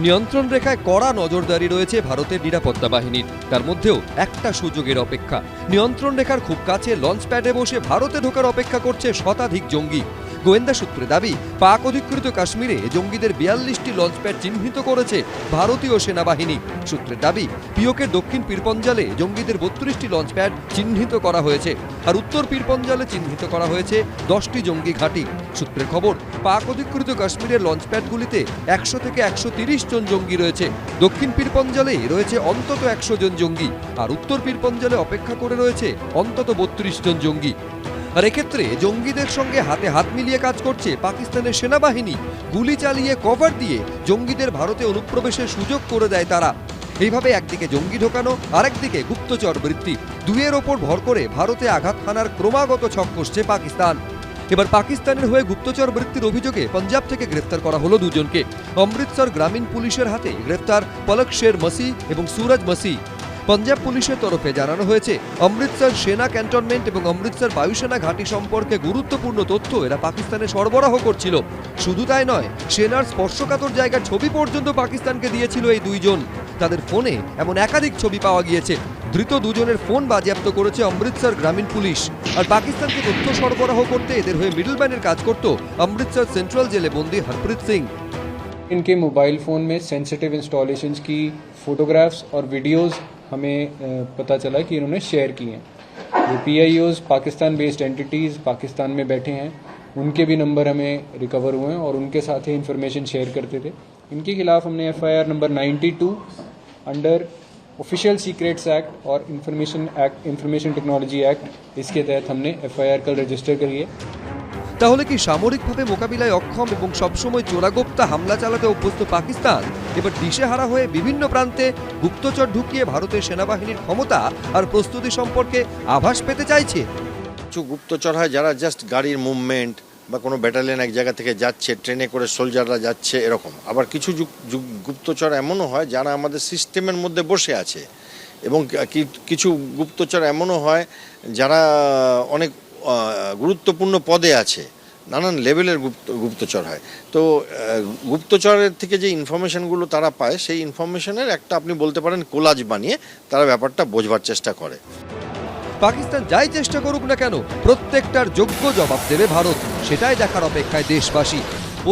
নিয়ন্ত্রণ রেখায় কড়া নজরদারি রয়েছে ভারতের নিরাপত্তা বাহিনীর। তার মধ্যেও একটা সুযোগের অপেক্ষা। নিয়ন্ত্রণ রেখার খুব কাছে লঞ্চ প্যাডে বসে ভারতে ঢোকার অপেক্ষা করছে শতাধিক জঙ্গি। গোয়েন্দা সূত্রে দাবি, পাক অধিকৃত কাশ্মীরে জঙ্গিদের 42টি লঞ্চ প্যাড চিহ্নিত করেছে ভারতীয় সেনাবাহিনী। সূত্রের দাবি, পিওকের দক্ষিণ পীরপঞ্জালে জঙ্গিদের 32টি লঞ্চ প্যাড চিহ্নিত করা হয়েছে, আর উত্তর পীরপঞ্জালে চিহ্নিত করা হয়েছে 10টি জঙ্গি ঘাঁটি। সূত্রের খবর, পাক অধিকৃত কাশ্মীরের লঞ্চ প্যাডগুলিতে 100 থেকে 130 জন জঙ্গি রয়েছে। দক্ষিণ পীরপঞ্জালে রয়েছে অন্তত 100 জন জঙ্গি, আর উত্তর পীরপঞ্জালে অপেক্ষা করে রয়েছে অন্তত 32 জন জঙ্গি। আর এক্ষেত্রে জঙ্গিদের সঙ্গে হাতে হাত মিলিয়ে কাজ করছে পাকিস্তানের সেনাবাহিনী। গুলি চালিয়ে কভার দিয়ে জঙ্গিদের ভারতে অনুপ্রবেশের সুযোগ করে দেয় তারা। এইভাবে একদিকে জঙ্গি ঢোকানো, আরেকদিকে গুপ্তচর বৃত্তি, দুইয়ের ওপর ভর করে ভারতে আঘাত হানার ক্রমাগত ছক কষছে পাকিস্তান। এবার পাকিস্তানের হয়ে গুপ্তচর বৃত্তির অভিযোগে পাঞ্জাব থেকে গ্রেফতার করা হলো দুজনকে। অমৃতসর গ্রামীণ পুলিশের হাতে গ্রেফতার পলক শের মসি এবং সুরজ মসি। পাঞ্জাব পুলিশের তরফে জানানো হয়েছে, অমৃতসর সেনা ক্যান্টনমেন্ট এবং অমৃতসর বায়ুসেনা ঘাঁটি সম্পর্কে গুরুত্বপূর্ণ তথ্য এরা পাকিস্তানে সরবরাহ করছিল। শুধু তাই নয়, সেনার স্পর্শকাতর জায়গার ছবি পর্যন্ত পাকিস্তানকে দিয়েছিল এই দুইজন। তাদের ফোনে এমন একাধিক ছবি পাওয়া গিয়েছে। ধৃত দুজনের ফোন বাজেয়াপ্ত করেছে অমৃতসর গ্রামীণ পুলিশ। আর পাকিস্তানকে তথ্য সরবরাহ করতে এদের হয়ে মিডলম্যানের কাজ করত অমৃতসর সেন্ট্রাল জেলে বন্দী हरप्रीत सिंह। इनके मोबाइल फ़ोन में सेंसिटिव इंस्टॉलेशंस की फ़ोटोग्राफ्स और वीडियोस हमें पता चला कि इन्होंने शेयर की हैं। जो PIOs Pakistan based entities Pakistan में बैठे हैं, उनके भी नंबर हमें रिकवर हुए हैं और उनके साथ ही इंफॉर्मेशन शेयर करते थे। इनके खिलाफ हमने FIR number 92 under official secrets act और इंफॉर्मेशन टेक्नोलॉजी एक्ट, इसके तहत हमने FIR कल रजिस्टर करी है। তাহলে কি সামরিকভাবে মোকাবিলায় অক্ষম এবং সবসময় চোরাগোপ্তা হামলা চালাতে অভ্যস্ত পাকিস্তান এবার দিশেহারা হয়ে বিভিন্ন প্রান্তে গুপ্তচর ঢুকিয়ে ভারতের সেনাবাহিনীর ক্ষমতা আর প্রস্তুতি সম্পর্কে আভাস পেতে চাইছে? কিছু গুপ্তচর হয় যারা জাস্ট গাড়ির মুভমেন্ট বা কোনো ব্যাটালিয়ন এক জায়গা থেকে যাচ্ছে, ট্রেনে করে সোলজাররা যাচ্ছে, এরকম। আবার কিছু গুপ্তচর এমনও হয় যারা আমাদের সিস্টেমের মধ্যে বসে আছে, এবং কিছু গুপ্তচর এমনও হয় যারা অনেক গুরুত্বপূর্ণ পদে আছে, নানান লেভেলের গুপ্তচর হয়। তো গুপ্তচরের থেকে যে ইনফরমেশনগুলো তারা পায়, সেই ইনফরমেশনের একটা আপনি বলতে পারেন কোলাজ বানিয়ে তারা ব্যাপারটা বোঝবার চেষ্টা করে। পাকিস্তান যাই চেষ্টা করুক না কেন, প্রত্যেকটার যোগ্য জবাব দেবে ভারত, সেটাই দেখার অপেক্ষায় দেশবাসী।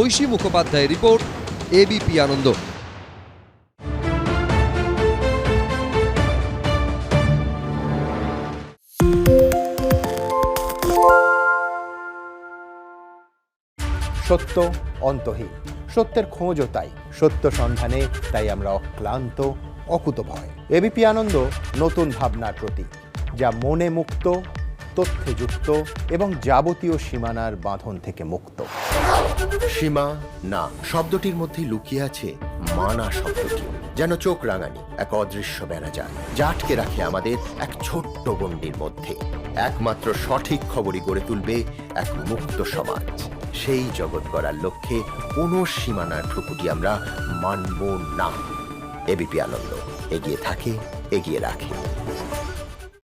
ঐশী মুখোপাধ্যায়ের রিপোর্ট, ABP আনন্দ। সত্য অন্তহীন, সত্যের খোঁজও তাই, সত্য সন্ধানে তাই আমরা অক্লান্ত, অকুতভয়। ABP আনন্দ নতুন ভাবনার প্রতীক, যা মনে মুক্ত, তথ্যে যুক্ত এবং যাবতীয় সীমানার বাঁধন থেকে মুক্ত। সীমা না শব্দটির মধ্যে লুকিয়ে আছে মানা শব্দটি, যেন চোখ রাঙানি এক অদৃশ্য বেড়াজাল, যা আটকে রাখে আমাদের এক ছোট্ট গণ্ডির মধ্যে। একমাত্র সঠিক খবরই গড়ে তুলবে এক মুক্ত সমাজ। সেই জগৎ গড়ার লক্ষ্যে কোনো সীমানার ঠুকুটি আমরা মানব না। ABP আনন্দ এগিয়ে থাকে, এগিয়ে রাখে।